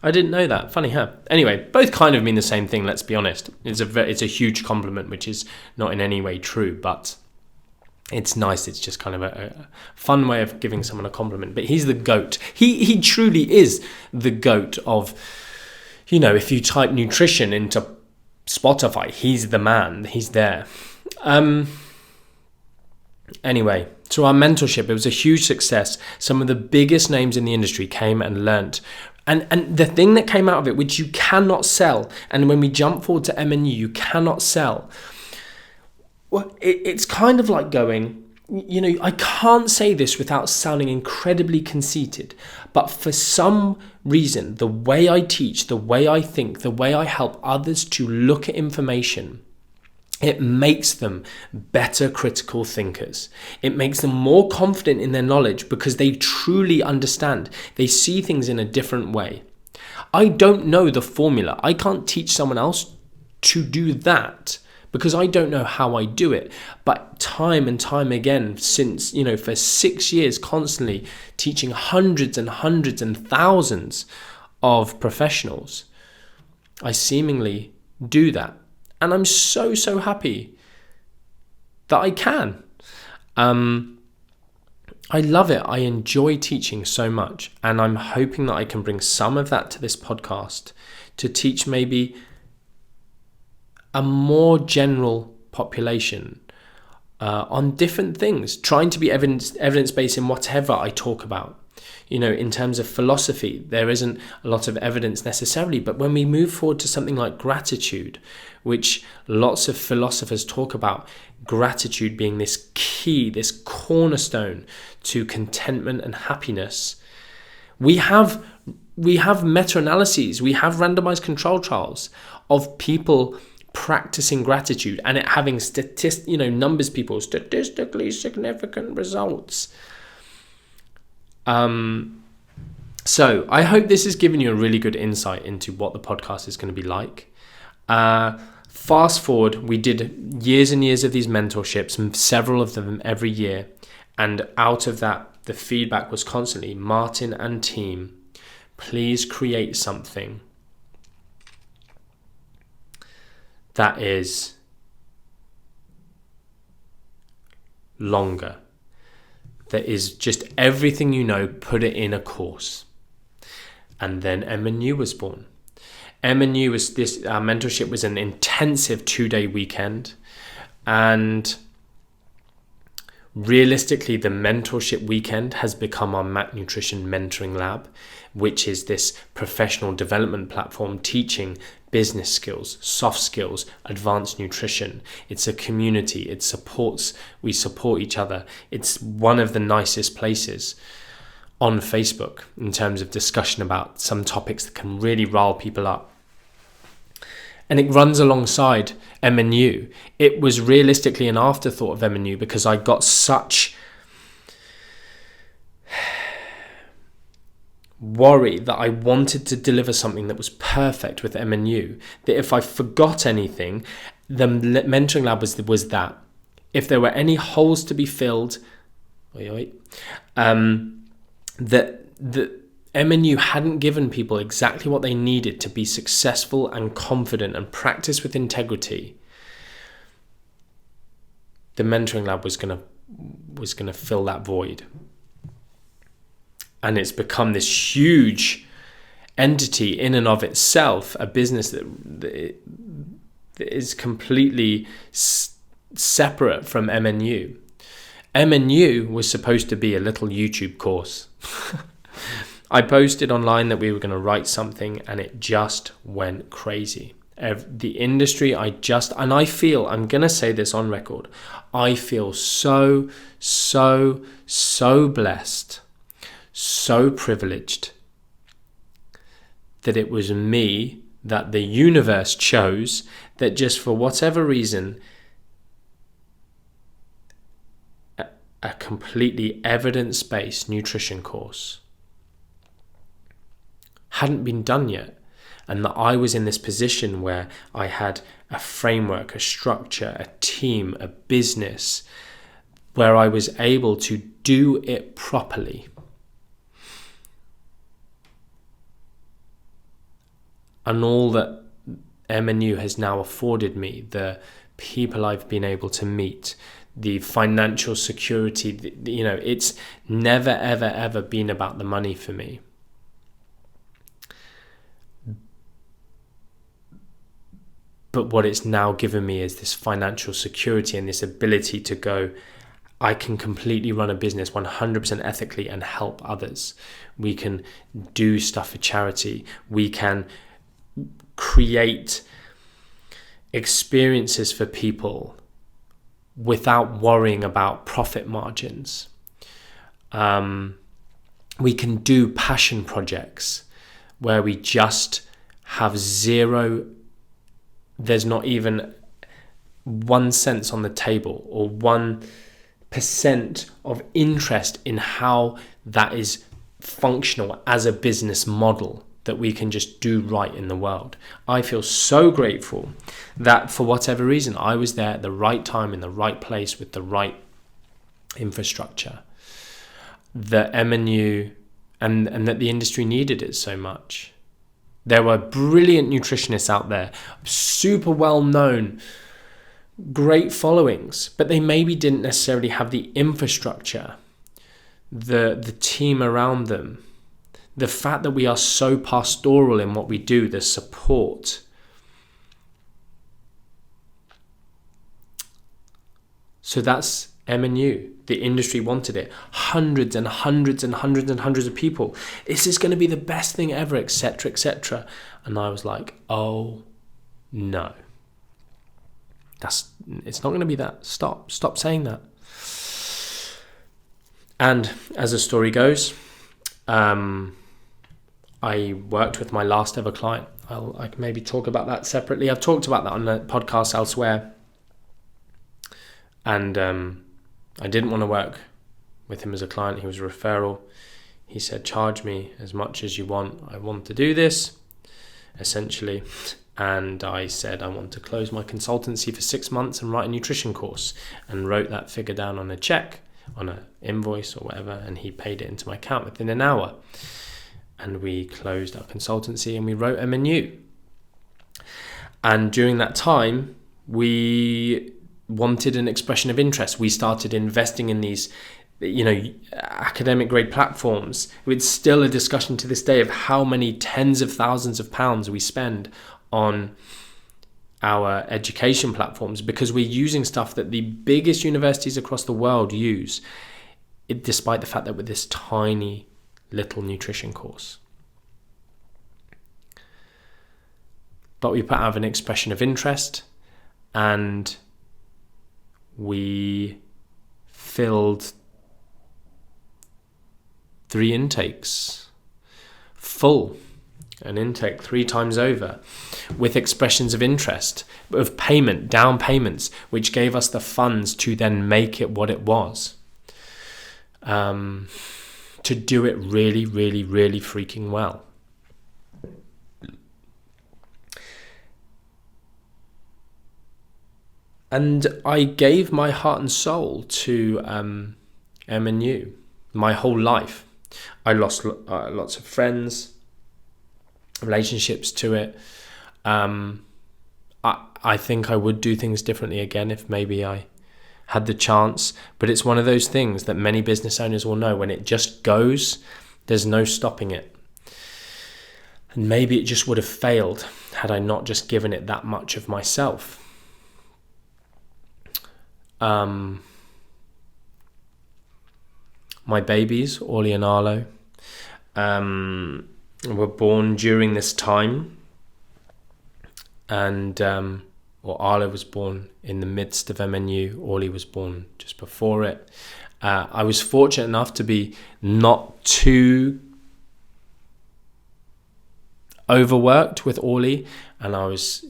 didn't know that. Funny, huh? Anyway, both kind of mean the same thing, let's be honest. It's a huge compliment, which is not in any way true, but it's nice. It's just kind of a fun way of giving someone a compliment. But he's the GOAT. He truly is the GOAT of, if you type nutrition into Spotify, he's the man. He's there. Anyway, so our mentorship, it was a huge success. Some of the biggest names in the industry came and learnt. And the thing that came out of it, which you cannot sell, and when we jump forward to MNU, you cannot sell. Well, it's kind of like going, I can't say this without sounding incredibly conceited, but for some reason, the way I teach, the way I think, the way I help others to look at information, it makes them better critical thinkers. It makes them more confident in their knowledge because they truly understand. They see things in a different way. I don't know the formula. I can't teach someone else to do that, because I don't know how I do it. But time and time again, since, for 6 years, constantly teaching hundreds and hundreds and thousands of professionals, I seemingly do that. And I'm so, so happy that I can. I love it. I enjoy teaching so much. And I'm hoping that I can bring some of that to this podcast to teach maybe a more general population on different things, trying to be evidence-based in whatever I talk about. In terms of philosophy, there isn't a lot of evidence necessarily, but when we move forward to something like gratitude, which lots of philosophers talk about, gratitude being this key, this cornerstone to contentment and happiness, we have meta-analyses, we have randomized control trials of people practicing gratitude and it having numbers people statistically significant results. So I hope this has given you a really good insight into what the podcast is going to be like. Fast forward, we did years and years of these mentorships, several of them every year, and out of that the feedback was constantly, Martin and team, please create something that is longer, that is just everything you know, put it in a course. And then M&U was born. M&U was this, our mentorship was an intensive 2-day weekend. And realistically, the mentorship weekend has become our Mac-Nutrition Mentoring Lab, which is this professional development platform teaching business skills, soft skills, advanced nutrition. It's a community. We support each other. It's one of the nicest places on Facebook in terms of discussion about some topics that can really rile people up. And it runs alongside M&U. It was realistically an afterthought of M&U because I got such worry that I wanted to deliver something that was perfect with M&U, that if I forgot anything, the mentoring lab was that. If there were any holes to be filled, that M&U hadn't given people exactly what they needed to be successful and confident and practice with integrity, the mentoring lab was gonna fill that void. And it's become this huge entity in and of itself, a business that is completely separate from M&U. M&U was supposed to be a little YouTube course. I posted online that we were going to write something and it just went crazy. The industry, and I feel, I'm going to say this on record, I feel so blessed, so privileged that it was me that the universe chose, that just for whatever reason, a completely evidence-based nutrition course hadn't been done yet, and that I was in this position where I had a framework, a structure, a team, a business, where I was able to do it properly. And all that M&U has now afforded me, the people I've been able to meet, the financial security, it's never, ever been about the money for me. But what it's now given me is this financial security and this ability to go, I can completely run a business 100% ethically and help others. We can do stuff for charity. We can create experiences for people without worrying about profit margins. We can do passion projects where we just have zero, there's not even 1 cent on the table or 1% of interest in how that is functional as a business model that we can just do right in the world. I feel so grateful that for whatever reason, I was there at the right time in the right place with the right infrastructure, that M&U and that the industry needed it so much. There were brilliant nutritionists out there, super well known, great followings, but they maybe didn't necessarily have the infrastructure, the team around them, the fact that we are so pastoral in what we do, the support. So that's M&U. The industry wanted it. Hundreds and hundreds and hundreds and hundreds of people. Is this going to be the best thing ever, etc., etc.? And I was like, oh no. It's not going to be that. Stop saying that. And as the story goes, I worked with my last ever client. I can maybe talk about that separately. I've talked about that on the podcast elsewhere. And I didn't want to work with him as a client. He was a referral. He said, charge me as much as you want. I want to do this, essentially. And I said, I want to close my consultancy for 6 months and write a nutrition course, and wrote that figure down on a check, on an invoice or whatever. And he paid it into my account within an hour. And we closed our consultancy and we wrote M&U. And during that time, we wanted an expression of interest. We started investing in these, academic grade platforms. It's still a discussion to this day of how many tens of thousands of pounds we spend on our education platforms, because we're using stuff that the biggest universities across the world use, despite the fact that we're this tiny little nutrition course. But we put out an expression of interest, and we filled 3 intakes full, an intake 3 times over, with expressions of interest, of payment, down payments, which gave us the funds to then make it what it was. To do it really, really, really freaking well. And I gave my heart and soul to MNU my whole life. I lost lots of friends, relationships to it. I think I would do things differently again if maybe I had the chance. But it's one of those things that many business owners will know. When it just goes, there's no stopping it. And maybe it just would have failed had I not just given it that much of myself. My babies, Orly and Arlo, were born during this time, and Arlo was born in the midst of MNU. Orly was born just before it. I was fortunate enough to be not too overworked with Orly, and I was,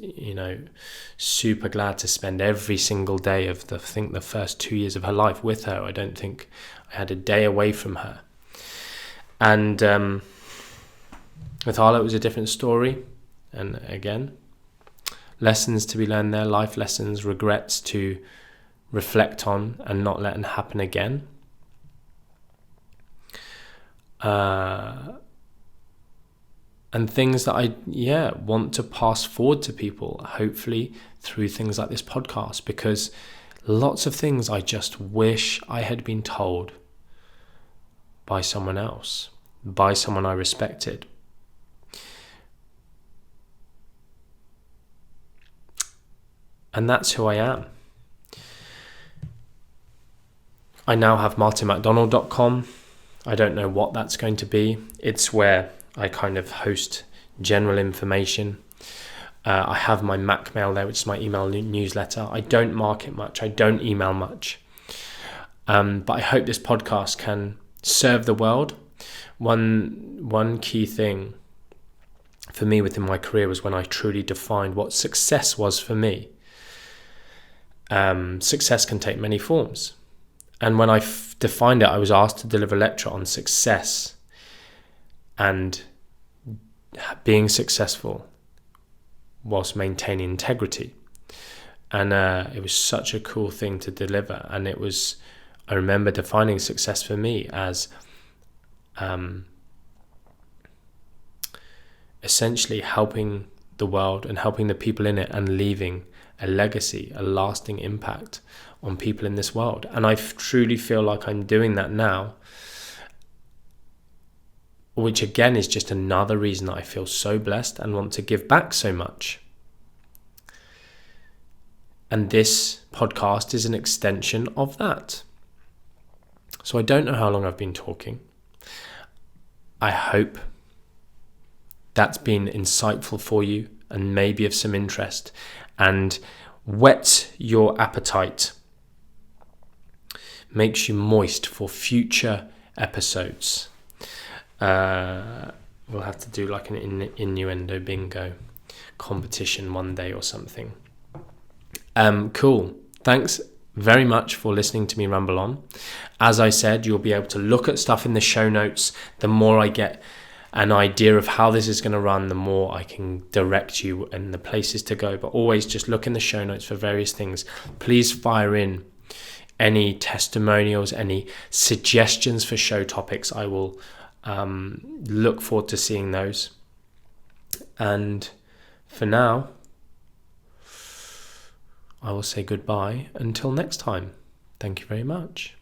super glad to spend every single day of the first 2 years of her life with her. I don't think I had a day away from her. And with Arlo, it was a different story. And again, lessons to be learned there, life lessons, regrets to reflect on and not let them happen again. And things that I want to pass forward to people, hopefully through things like this podcast, because lots of things I just wish I had been told by someone else, by someone I respected. And that's who I am. I now have martinmacdonald.com. I don't know what that's going to be. It's where I kind of host general information. I have my Mac mail there, which is my email newsletter. I don't market much. I don't email much. But I hope this podcast can serve the world. One key thing for me within my career was when I truly defined what success was for me. Success can take many forms. And when I defined it, I was asked to deliver a lecture on success. And being successful whilst maintaining integrity. And it was such a cool thing to deliver. And I remember defining success for me as essentially helping the world and helping the people in it and leaving a legacy, a lasting impact on people in this world. And I truly feel like I'm doing that now, which again is just another reason that I feel so blessed and want to give back so much. And this podcast is an extension of that. So I don't know how long I've been talking. I hope that's been insightful for you and maybe of some interest and whets your appetite, makes you moist for future episodes. We'll have to do like an innuendo bingo competition one day or something. Cool. Thanks very much for listening to me ramble on. As I said, you'll be able to look at stuff in the show notes. The more I get an idea of how this is going to run, the more I can direct you and the places to go. But always just look in the show notes for various things. Please fire in any testimonials, any suggestions for show topics. I will look forward to seeing those. And for now, I will say goodbye until next time. Thank you very much.